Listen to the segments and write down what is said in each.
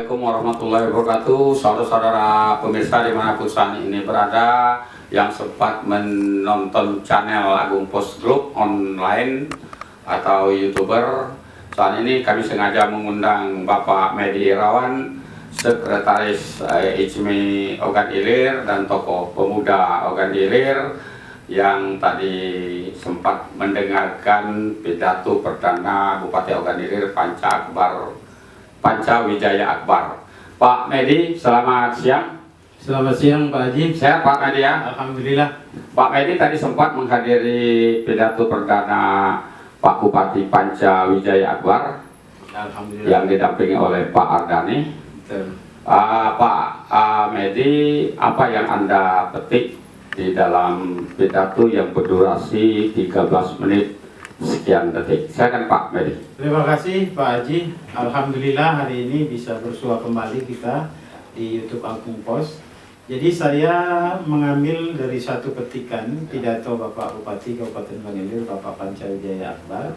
Assalamualaikum warahmatullahi wabarakatuh. Saudara-saudara pemirsa dimanapun saat ini berada, yang sempat menonton channel Agung Post Group online atau YouTuber, saat ini kami sengaja mengundang Bapak Medi Irawan, Sekretaris ICMI Ogan Ilir dan tokoh pemuda Ogan Ilir, yang tadi sempat mendengarkan pidato perdana Bupati Ogan Ilir Panca Wijaya Akbar. Pak Medi, selamat siang. Selamat siang Pak Haji. Sehat Pak Medi ya? Alhamdulillah. Pak Medi tadi sempat menghadiri pidato perdana Pak Bupati Panca Wijaya Akbar. Alhamdulillah. Yang didampingi oleh Pak Ardani. Betul. Pak Medi, apa yang Anda petik di dalam pidato yang berdurasi 13 menit sekian detik? Silakan Pak Medi. Terima kasih Pak Haji. Alhamdulillah hari ini bisa bersua kembali kita di YouTube Agung Post. Jadi saya mengambil dari satu petikan pidato Bapak Bupati Kabupaten Ogan Ilir, Bapak Panca Wijaya Akbar,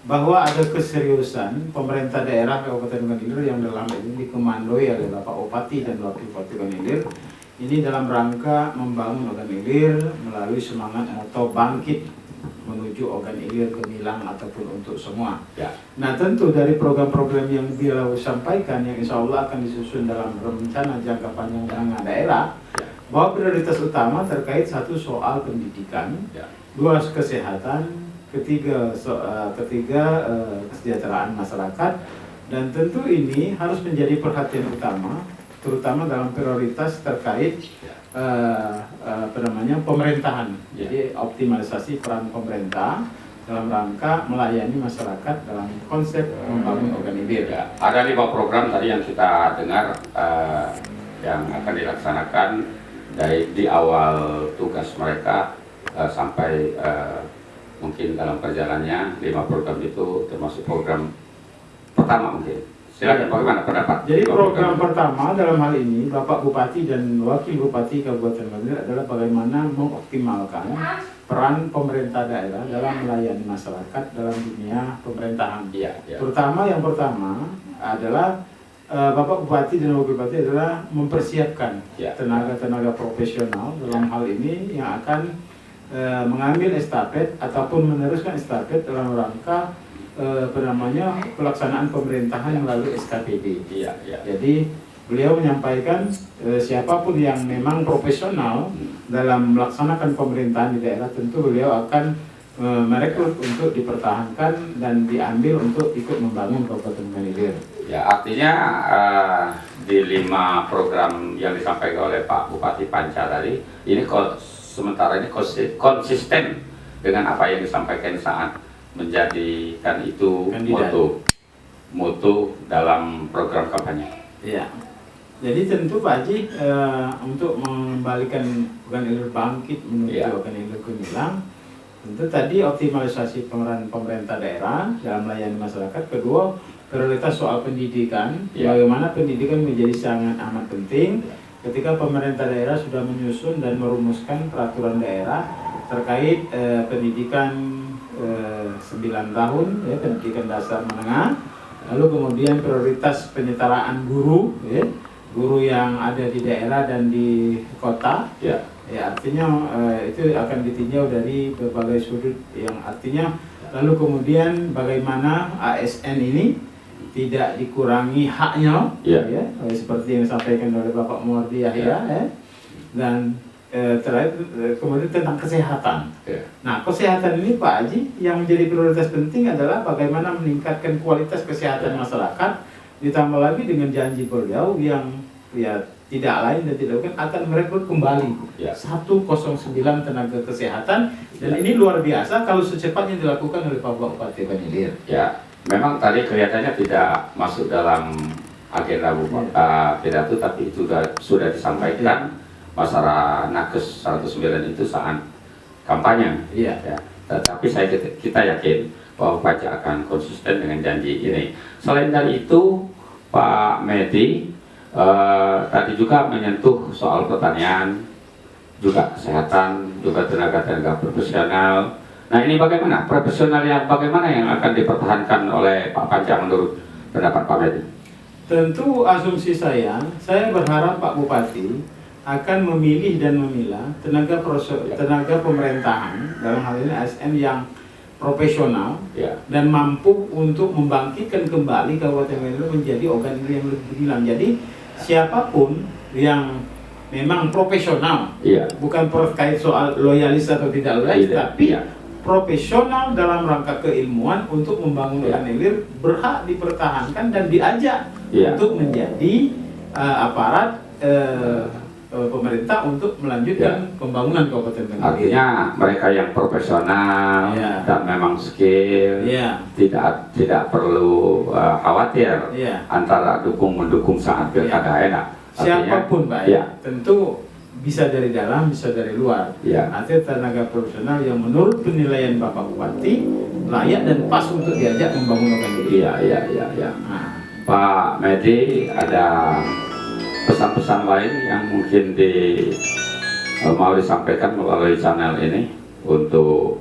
bahwa ada keseriusan pemerintah daerah Kabupaten Ogan Ilir yang dalam ini dikomandoi oleh Bapak Bupati dan Wakil Bupati Ogan Ilir. Ini dalam rangka membangun Ogan Ilir melalui semangat moto bangkit menuju Ogan Ilir gemilang ataupun untuk semua. Ya. Nah tentu dari program-program yang beliau sampaikan yang insya Allah akan disusun dalam rencana jangka panjang dengan daerah, Ya. bahwa prioritas utama terkait satu soal pendidikan, Ya. dua kesehatan, ketiga kesejahteraan masyarakat, dan tentu ini harus menjadi perhatian utama terutama dalam prioritas terkait pemerintahan. Jadi optimalisasi peran pemerintah dalam rangka melayani masyarakat dalam konsep membangun Ogan Ilir. Ya, ada 5 program tadi yang kita dengar yang akan dilaksanakan dari di awal tugas mereka sampai mungkin dalam perjalanannya. 5 program itu termasuk program pertama mungkin. Silakan, bagaimana pendapat? Jadi program pertama dalam hal ini Bapak Bupati dan Wakil Bupati Kabupaten Ogan Ilir adalah bagaimana mengoptimalkan peran pemerintah daerah dalam melayani masyarakat dalam dunia pemerintahan. Ya, ya. Terutama yang pertama adalah Bapak Bupati dan Wakil Bupati adalah mempersiapkan tenaga-tenaga profesional dalam hal ini yang akan mengambil estafet ataupun meneruskan estafet dalam rangka pelaksanaan pemerintahan melalui SKPD. Iya, iya. Jadi beliau menyampaikan siapapun yang memang profesional dalam melaksanakan pemerintahan di daerah, tentu beliau akan merekrut untuk dipertahankan dan diambil untuk ikut membangun Kabupaten Ogan Ilir. Ya, artinya di 5 program yang disampaikan oleh Pak Bupati Panca tadi, ini sementara ini konsisten dengan apa yang disampaikan saat menjadikan itu moto dalam program kampanye. Iya. Jadi tentu Pak Haji untuk mengembalikan Ogan Ilir bangkit menuju Ogan Ilir gemilang, tentu tadi optimalisasi peran pemerintah daerah dalam melayani masyarakat. Kedua, prioritas soal pendidikan. Bagaimana pendidikan menjadi sangat amat penting ketika pemerintah daerah sudah menyusun dan merumuskan peraturan daerah terkait pendidikan 9 tahun, ya, pendidikan dasar menengah, lalu kemudian prioritas penyetaraan guru, ya, guru yang ada di daerah dan di kota, ya, artinya itu akan ditinjau dari berbagai sudut, yang artinya lalu kemudian bagaimana ASN ini tidak dikurangi haknya, ya, seperti yang disampaikan oleh Bapak Muardi Yahya, ya, dan terakhir kemudian tentang kesehatan. Nah, kesehatan ini Pak Haji yang menjadi prioritas penting adalah bagaimana meningkatkan kualitas kesehatan masyarakat, ditambah lagi dengan janji beliau yang tidak lain dan tidak bukan akan merekrut kembali 109 tenaga kesehatan, dan ini luar biasa kalau secepatnya dilakukan oleh Pak Bupati Ogan Ilir. Ya, memang tadi kelihatannya tidak masuk dalam agenda pidato, tapi itu sudah disampaikan. Masalah nakes 109 itu saat kampanye. Ya. Tapi kita yakin bahwa Panca akan konsisten dengan janji ini. Selain dari itu, Pak Medi tadi juga menyentuh soal pertanian, juga kesehatan, juga tenaga-tenaga profesional. Nah, ini bagaimana? Profesional yang bagaimana yang akan dipertahankan oleh Pak Panca menurut pendapat Pak Medi? Tentu asumsi saya berharap Pak Bupati akan memilih dan memilah tenaga pemerintahan, dalam hal ini ASN yang profesional dan mampu untuk membangkitkan kembali Kabupaten Manado menjadi organ yang lebih gemilang. Jadi siapapun yang memang profesional, bukan terkait soal loyalis atau tidak loyalis, tapi profesional dalam rangka keilmuan untuk membangun organ hilir berhak dipertahankan dan diajak untuk menjadi aparat pemerintah untuk melanjutkan pembangunan Kabupaten Manado. Artinya mereka yang profesional dan memang skill, tidak perlu khawatir antara dukung mendukung saat pilkada enak. Siapapun Pak, tentu bisa dari dalam, bisa dari luar. Artinya tenaga profesional yang menurut penilaian Bapak Bupati layak dan pas untuk diajak membangun organ hilir. Pak Medi, ada pesan-pesan lain yang mungkin mau disampaikan melalui channel ini untuk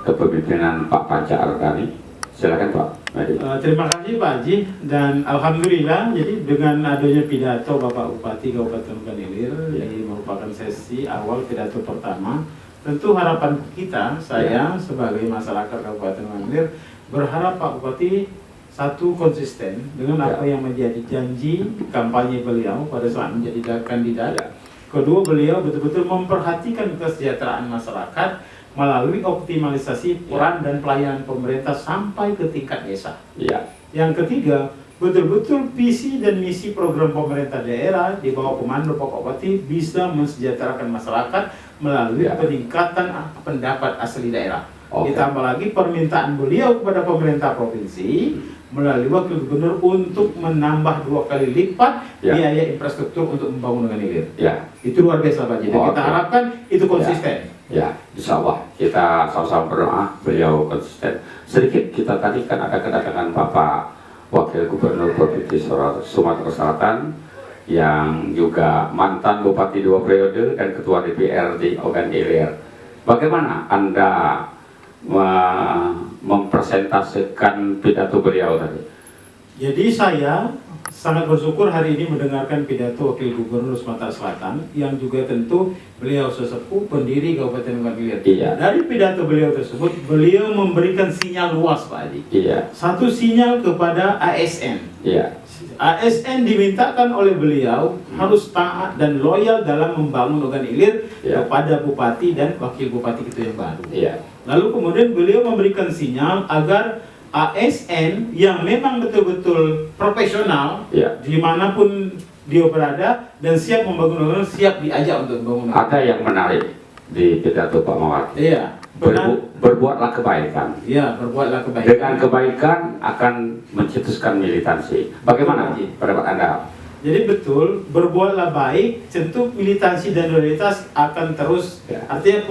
kepemimpinan Pak Panca Ardhani? Silakan Pak Medi. Terima kasih Pak Haji, dan alhamdulillah jadi dengan adanya pidato Bapak Bupati Kabupaten Organ Hilir ini merupakan sesi awal pidato pertama. Tentu harapan kita, saya sebagai masyarakat Kabupaten Organ Hilir berharap Pak Bupati satu, konsisten dengan apa yang menjadi janji kampanye beliau pada saat menjadi kandidat. Kedua, beliau betul-betul memperhatikan kesejahteraan masyarakat melalui optimalisasi peran dan pelayanan pemerintah sampai ke tingkat desa. Yang ketiga, betul-betul visi dan misi program pemerintah daerah di bawah komando Pak Bupati bisa mensejahterakan masyarakat melalui peningkatan pendapat asli daerah. Ditambah lagi permintaan beliau kepada pemerintah provinsi melalui wakil gubernur untuk menambah 2 kali lipat biaya infrastruktur untuk membangun organ hilir. Itu luar biasa Pak. Jadi kita harapkan itu konsisten. Insya Allah kita sama-sama berdoa beliau konsisten. Sedikit kita tadi kan ada kedatangan Bapak Wakil Gubernur Provinsi Sumatera Selatan yang juga mantan Bupati 2 periode dan Ketua DPR di Organ Hilir. Bagaimana Anda mempresentasikan pidato beliau tadi? Jadi saya sangat bersyukur hari ini mendengarkan pidato Wakil Gubernur Sumatera Selatan yang juga tentu beliau sesepuh pendiri Kabupaten Organ Hilir. Dari pidato beliau tersebut, beliau memberikan sinyal luas Pak Haji. Satu sinyal kepada ASN. ASN dimintakan oleh beliau harus taat dan loyal dalam membangun organ hilir kepada bupati dan wakil bupati itu yang baru. Lalu kemudian beliau memberikan sinyal agar ASN yang memang betul-betul profesional dimanapun dia berada dan siap membangun organ, siap diajak untuk membangun. Ada yang menarik di pidato Pak Mawati. Berbuatlah kebaikan. Berbuatlah kebaikan. Dengan kebaikan akan mencetuskan militansi. Bagaimana pendapat Anda? Jadi betul, berbuatlah baik, tentu militansi dan loyalitas akan terus. Artinya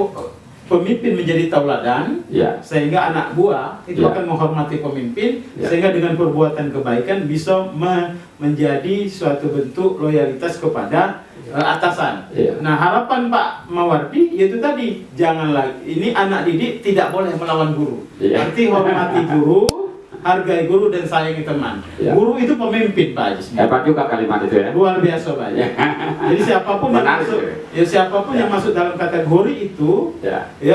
pemimpin menjadi tauladan, sehingga anak buah itu akan menghormati pemimpin, sehingga dengan perbuatan kebaikan bisa menjadi suatu bentuk loyalitas kepada atasan. Nah, harapan Pak Mawardi yaitu tadi, janganlah ini anak didik tidak boleh melawan guru. Arti hormati guru, hargai guru dan sayangi teman. Guru itu pemimpin Pak Haji. Hebat juga kalimat itu ya. Luar biasa Pak Haji. Jadi siapapun yang masuk, siapapun yang masuk dalam kategori itu,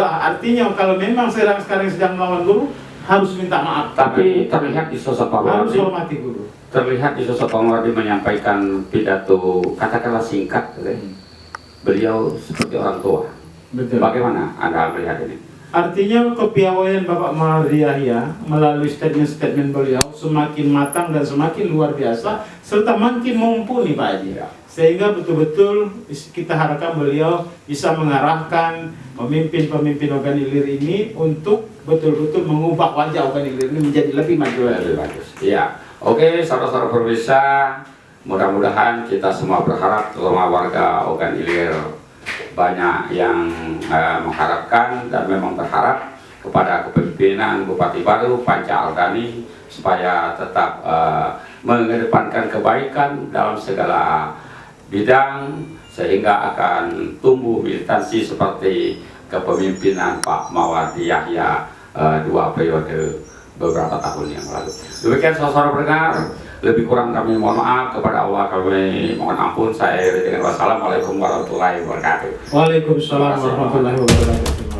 artinya kalau memang sekarang sedang melawan guru, harus minta maaf. Tapi terlihat di sosok Pak Mawardi, harus hormati guru. Terlihat di sosok Pak Mawardi menyampaikan pidato katakanlah singkat, beliau seperti orang tua. Betul. Bagaimana Anda melihat ini? Artinya kepiawaian Bapak Mawardi Yahya melalui statement beliau semakin matang dan semakin luar biasa serta makin mumpuni Pak Haji. Sehingga betul-betul kita harapkan beliau bisa mengarahkan pemimpin-pemimpin organ hilir ini untuk betul-betul mengubah wajah organ hilir ini menjadi lebih maju lagi. Oke, saudara-saudara pemirsa, mudah-mudahan kita semua berharap, terutama warga organ hilir, banyak yang mengharapkan dan memang berharap kepada kepemimpinan Bupati baru Panca Ardhani supaya tetap mengedepankan kebaikan dalam segala bidang sehingga akan tumbuh militansi seperti kepemimpinan Pak Mawardi Yahya 2 periode beberapa tahun yang lalu. Demikian saudara pendengar, Lebih kurang kami mohon maaf, kepada Allah kami mohon ampun. Saya dengan wassalamualaikum warahmatullahi wabarakatuh. Waalaikumsalam warahmatullahi wabarakatuh.